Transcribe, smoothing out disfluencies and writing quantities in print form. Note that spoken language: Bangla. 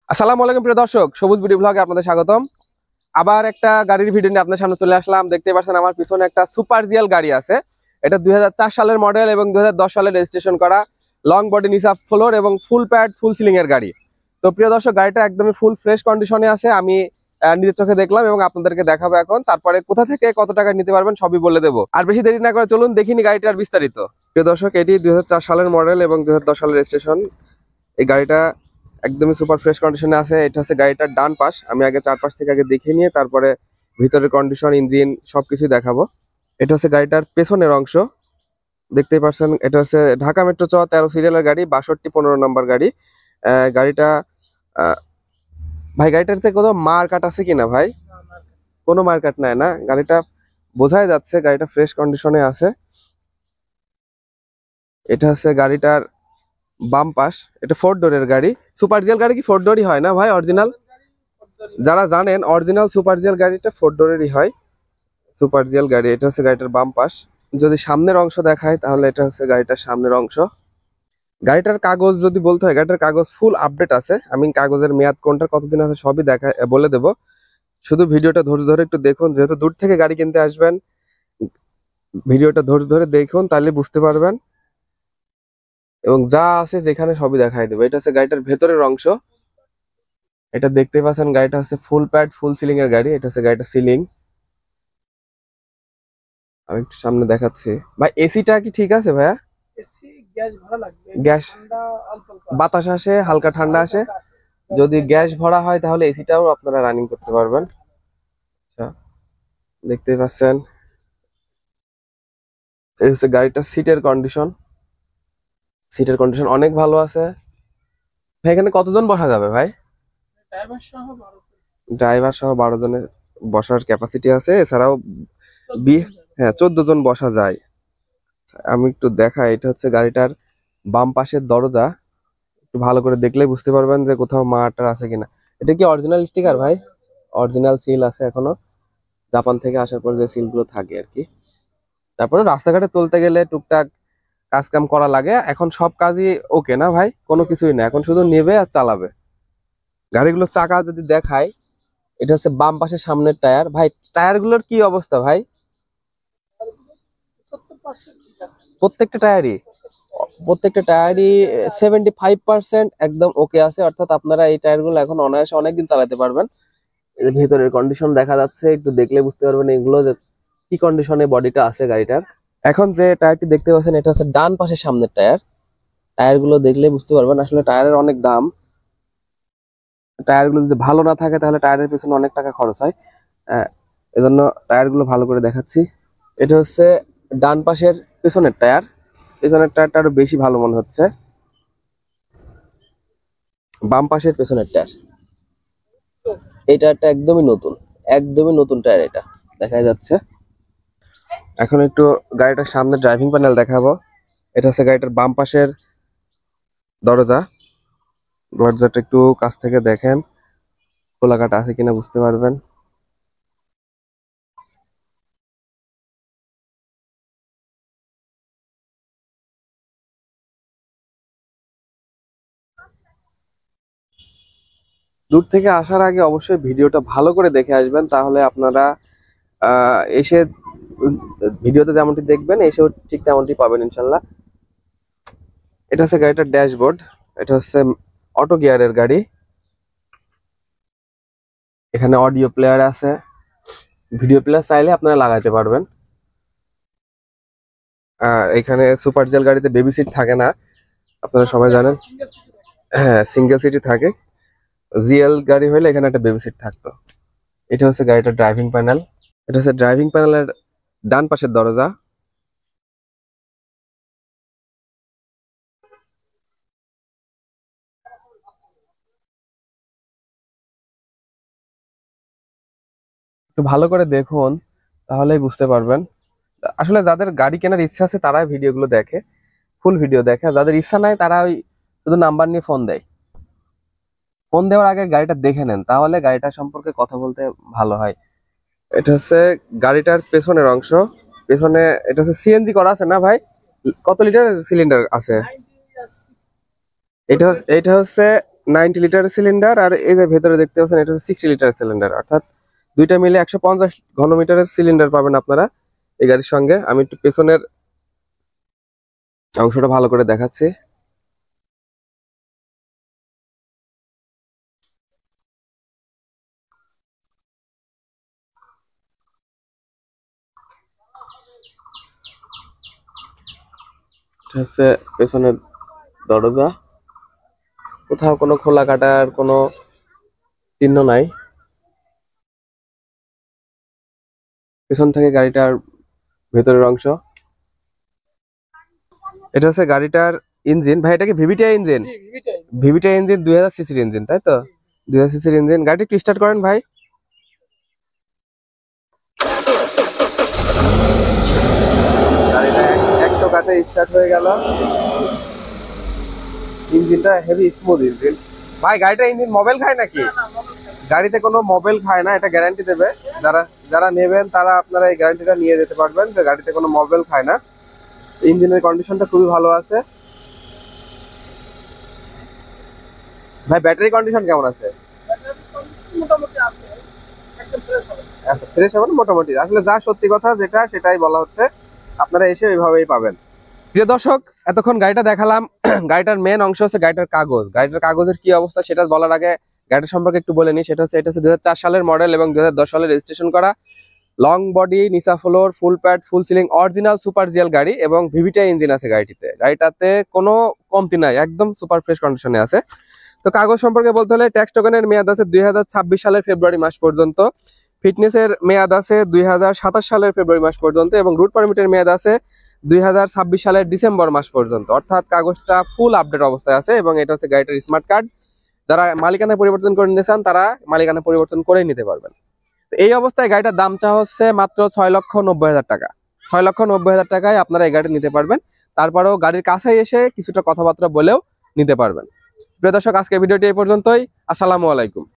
আসসালামু আলাইকুম প্রিয় দর্শক, সবুজ বিডি ব্লগে আপনাদের স্বাগতম। আবার একটা গাড়ির ভিডিও নিয়ে আপনাদের সামনে চলে আসলাম। দেখতে পাচ্ছেন আমার পিছনে একটা সুপার জিএল গাড়ি আছে। এটা 2004 সালের মডেল এবং 2010 সালে রেজিস্ট্রেশন করা, লং বডি নিসা ফ্লোর এবং ফুল প্যাড ফুল সিলিং এর গাড়ি। তো প্রিয় দর্শক, গাড়িটা একদমই ফুল ফ্রেশ কন্ডিশনে আছে। আমি নিজের চোখে দেখলাম এবং আপনাদেরকে দেখাবো এখন। তারপরে কোথা থেকে কত টাকা নিতে পারবেন সবই বলে দেবো। আর বেশি দেরি না করে চলুন দেখিনি গাড়িটার বিস্তারিত। প্রিয় দর্শক, এটি 2004 সালের মডেল এবং 2010 সালের রেজিস্ট্রেশন। এই গাড়িটা একদমই সুপার ফ্রেশ কন্ডিশনে আছে। এটা হচ্ছে গাড়িটার ডান পাশ। আমি আগে চারপাশ থেকে আগে দেখে নিয়ে তারপরে ভিতরের কন্ডিশন, ইঞ্জিন সবকিছু দেখাবো। এটা হচ্ছে গাড়িটার পেছনের অংশ, দেখতেই পাচ্ছেন। এটা হচ্ছে ঢাকা মেট্রো চ 13 সিরিয়ালের গাড়ি, 6215 নম্বর গাড়ি। গাড়িটা ভাই, গাড়িটাতে কোনো মার্কাট আছে কিনা ভাই? কোনো মার্কাট নাই না? গাড়িটা বোঝাই যাচ্ছে গাড়িটা ফ্রেশ কন্ডিশনে আছে। এটা হচ্ছে গাড়িটার বাম পাশ। এটা 4 ডোরের গাড়ি। সুপার জিএল গাড়ি কি 4 ডোরই হয় না ভাই? অরিজিনাল যারা জানেন, অরিজিনাল সুপার জিএল গাড়িটা 4 ডোরেরই হয়। সুপার জিএল গাড়ি। এটা হচ্ছে গাড়িটার বাম পাশ। যদি সামনের অংশ দেখায় তাহলে এটা হচ্ছে গাড়িটার সামনের অংশ। গাড়িটার কাগজ যদি বলতে হয়, গাড়িটার কাগজ ফুল আপডেট আছে। আমি কাগজের মেয়াদ কোনটা কতদিন আছে সবই বলে দেব। শুধু ভিডিওটা ধৈর্য ধরে একটু দেখুন, যেহেতু দূর থেকে গাড়ি কিনতে আসবেন। ভিডিওটা ধৈর্য ধরে দেখুন, তাহলে বুঝতে পারবেন। এবং যা আছে যেখানে সবই দেখাই দেবো। এটা হচ্ছে গাড়িটার ভেতরের অংশ। এটা দেখতে পাচ্ছেন, গাড়িটা হচ্ছে ফুল প্যাড ফুল সিলিং এর গাড়ি। এটা হচ্ছে গাড়িটার সিলিং। আমি একটু সামনে দেখাচ্ছি ভাই। এসিটা কি ঠিক আছে ভাইয়া? এসি গ্যাস ভরা লাগবে, গ্যাস ঠান্ডা অল্প অল্প বাতাস আসে, হালকা ঠান্ডা আসে। যদি গ্যাস ভরা হয় তাহলে এসিটাও আপনারা রানিং করতে পারবেন। আচ্ছা, দেখতেই পাচ্ছেন। এই হচ্ছে গাড়িটার সিটের কন্ডিশন। সিটের কন্ডিশন অনেক ভালো আছে ভাই। এখানে কতজন বসা যাবে ভাই? ড্রাইভার সহ 12 ড্রাইভার সহ 12 জনের বসার ক্যাপাসিটি আছে। এছাড়াও 14 জন যাবে। হ্যাঁ, 14 জন বসা যায়। আমি একটু দেখাই। এটা হচ্ছে গাড়িটার বাম পাশের দরজা। একটু ভালো করে দেখলেই বুঝতে পারবেন যে কোথাও মাটার আছে কিনা। এটা কি অরিজিনাল স্টিকার ভাই? অরিজিনাল সিল আছে এখনো, জাপান থেকে আসার পর যে সিল গুলো থাকে আর কি। তারপরে রাস্তাঘাটে চলতে গেলে টুকটাক কাজ কাম করা লাগে। এখন সব কাজই ওকে না ভাই? কোনো কিছুই না, এখন শুধু নেবে আর চালাবে। গাড়িগুলোর চাকা যদি দেখায়, এটা হচ্ছে বাম পাশে সামনের টায়ার। ভাই, টায়ার গুলোর কি অবস্থা ভাই? 70% ঠিক আছে। প্রত্যেকটা টায়ারই 75% একদম ওকে আছে। অর্থাৎ আপনারা এই টায়ারগুলো এখন অনায়াসে অনেকদিন চালাতে পারবেন। এই যে ভেতরের কন্ডিশন দেখা যাচ্ছে, একটু দেখলে বুঝতে পারবেন এগুলো যে কি কন্ডিশনে বডিটা আছে গাড়িটার। এখন যে টায়ারটি দেখতে পাচ্ছেন, এটা হচ্ছে ডান পাশে সামনের টায়ার। টায়ারগুলো দেখলে বুঝতে পারবেন আসলে টায়ারের অনেক দাম। টায়ারগুলো যদি ভালো না থাকে তাহলে টায়ারের পেছনে অনেক টাকা খরচ হয়। এজন্য টায়ারগুলো ভালো করে দেখাচ্ছি। এটা হচ্ছে ডান পাশের পেছনের টায়ার। পেছনের টায়ারটা আরো বেশি ভালো মনে হচ্ছে। বাম পাশের পেছনের টায়ার, এই টায়ারটা একদমই নতুন টায়ার। এটা দেখা যাচ্ছে। এখন একটু গাড়িটার সামনে ড্রাইভিং প্যানেল দেখাবো। এটা হচ্ছে গাড়িটার বাম পাশের দরজা। দরজাটা একটু কাছ থেকে দেখেন, খোলাকাটা আছে কিনা বুঝতে পারবেন। দূর থেকে আসার আগে অবশ্যই ভিডিওটা ভালো করে দেখে আসবেন, তাহলে আপনারা এসে ভিডিওতে যেমনটি দেখবেন এসেও ঠিক তেমনটি পাবেন ইনশাল্লাহ। এটা হচ্ছে গাড়িটার ড্যাশবোর্ড। এটা হচ্ছে অটো গিয়ারের গাড়ি। এখানে অডিও প্লেয়ার আছে, ভিডিও প্লেয়ার চাইলে আপনারা লাগাইতে পারবেন। আর এখানে সুপার জেল গাড়িতে বেবি সিট থাকে না, আপনারা সবাই জানেন। সিঙ্গেল সিট থাকে। হ্যাঁ, সিঙ্গেল সিটই থাকে। জিএল গাড়ি হলে এখানে একটা বেবি সিট থাকতো। এটা হচ্ছে গাড়িটার ড্রাইভিং প্যানেল। এটা হচ্ছে ড্রাইভিং প্যানেলের ডান পাশের দরজা। একটু ভালো করে দেখুন, তাহলেই বুঝতে পারবেন। আসলে যাদের গাড়ি কেনার ইচ্ছা আছে তারাই ভিডিওগুলো দেখে, ফুল ভিডিও দেখে। যাদের ইচ্ছা নাই তারা ওই শুধু নাম্বার নিয়ে ফোন দেয়। ফোন দেওয়ার আগে গাড়িটা দেখে নেন, তাহলে গাড়িটা সম্পর্কে কথা বলতে ভালো হয়। এটা হচ্ছে গাড়িটার পেছনের অংশ। পেছনে এটা হচ্ছে সিএনজি করা আছে না ভাই? কত লিটার সিলিন্ডার আছে? 96 এটা এটা হচ্ছে 90 লিটার সিলিন্ডার, আর এই যে ভেতরে দেখতে পাচ্ছেন এটা হচ্ছে 60 লিটার সিলিন্ডার, অর্থাৎ দুইটা মিলে 150 ঘনমিটারের সিলিন্ডার পাবেন আপনারা এই গাড়ির সঙ্গে। আমি একটু পেছনের অংশটা ভালো করে দেখাচ্ছি। এটা হচ্ছে পেছনের দরজা, কোথাও কোনো খোলা কাটার কোনো চিহ্ন নাই। পেছন থেকে গাড়িটার ভেতরের অংশ। এটা হচ্ছে গাড়িটার ইঞ্জিন। ভাই এটা কি ভিভিটিআই ইঞ্জিন? জি ভিটাই। ভিভিটিআই ইঞ্জিন 2000 সিসির ইঞ্জিন, তাই তো? 2000 সিসির ইঞ্জিন। গাড়িটা একটু স্টার্ট করেন ভাই। গাড়িটা এক টোকাতে স্টার্ট হয়ে গেল। ইঞ্জিনটা হেভি স্মুথ ইঞ্জিন। ভাই গাড়িটা ইঞ্জিন মোবাইল খায় নাকি? না, মোটর খাবে। গাড়িতে কোনো মোবাইল খায় না, এটা গ্যারান্টি দেবে। যারা যারা নেবেন তারা আপনারা এই গ্যারান্টিটা নিয়ে যেতে পারবেন যে গাড়িতে কোনো মোবাইল খায় না। ইঞ্জিনের কন্ডিশনটা খুবই ভালো আছে। ভাই ব্যাটারি কন্ডিশন কেমন আছে? ব্যাটারি কন্ডিশন মোটামুটি আছে, একদম ফ্রেশ হবে। আচ্ছা, ফ্রেশ হবে না মোটামুটি? আসলে যা সত্যি কথা যেটা সেটাই বলা হচ্ছে, আপনারা এসে ওইভাবেই পাবেন। প্রিয় দর্শক, এতক্ষণ গাড়িটা দেখালাম। গাড়িটার মেন অংশ হচ্ছে গাড়িটার কাগজ। গাড়িটার কাগজের কি অবস্থা সেটা বলার আগে গাড়িটা সম্পর্কে একটু বলে নিই। সেটা হচ্ছে এটা হচ্ছে 2004 সালের মডেল এবং 2010 সালে রেজিস্ট্রেশন করা। লং বডি, নিসা ফ্লোর, ফুল pad, full ceiling, original super GL গাড়ি এবং ভিভিটিআই ইঞ্জিন আছে গাড়িটিতে। গাড়িটাতে কোনো কমতি নাই, একদম সুপার ফ্রেশ কন্ডিশনে আছে। তো কাগজ সম্পর্কে বলতে হলে ট্যাক্স টোকেনের মেয়াদ আছে 2026 সালের ফেব্রুয়ারি মাস পর্যন্ত। ফিটনেসের মেয়াদ আছে 2027 সালের ফেব্রুয়ারি মাস পর্যন্ত এবং রুট পারমিটের মেয়াদ আছে 2026 সালের ডিসেম্বর মাস পর্যন্ত। অর্থাৎ কাগজটা ফুল আপডেট অবস্থায় আছে এবং এটা হচ্ছে গাড়িটার স্মার্ট কার্ড। যারা মালিকানা পরিবর্তন করে নিতে চান তারা মালিকানা পরিবর্তন করেই নিতে পারবেন। তো এই অবস্থায় গাড়িটার দাম চা হচ্ছে মাত্র 6,90,000 টাকা। 6,90,000 টাকায় আপনারা এই গাড়ি নিতে পারবেন। তারপরেও গাড়ির কাছে এসে কিছুটা কথাবার্তা বলেও নিতে পারবেন। প্রিয় দর্শক, আজকের ভিডিওটি এই পর্যন্তই। আসসালামু আলাইকুম।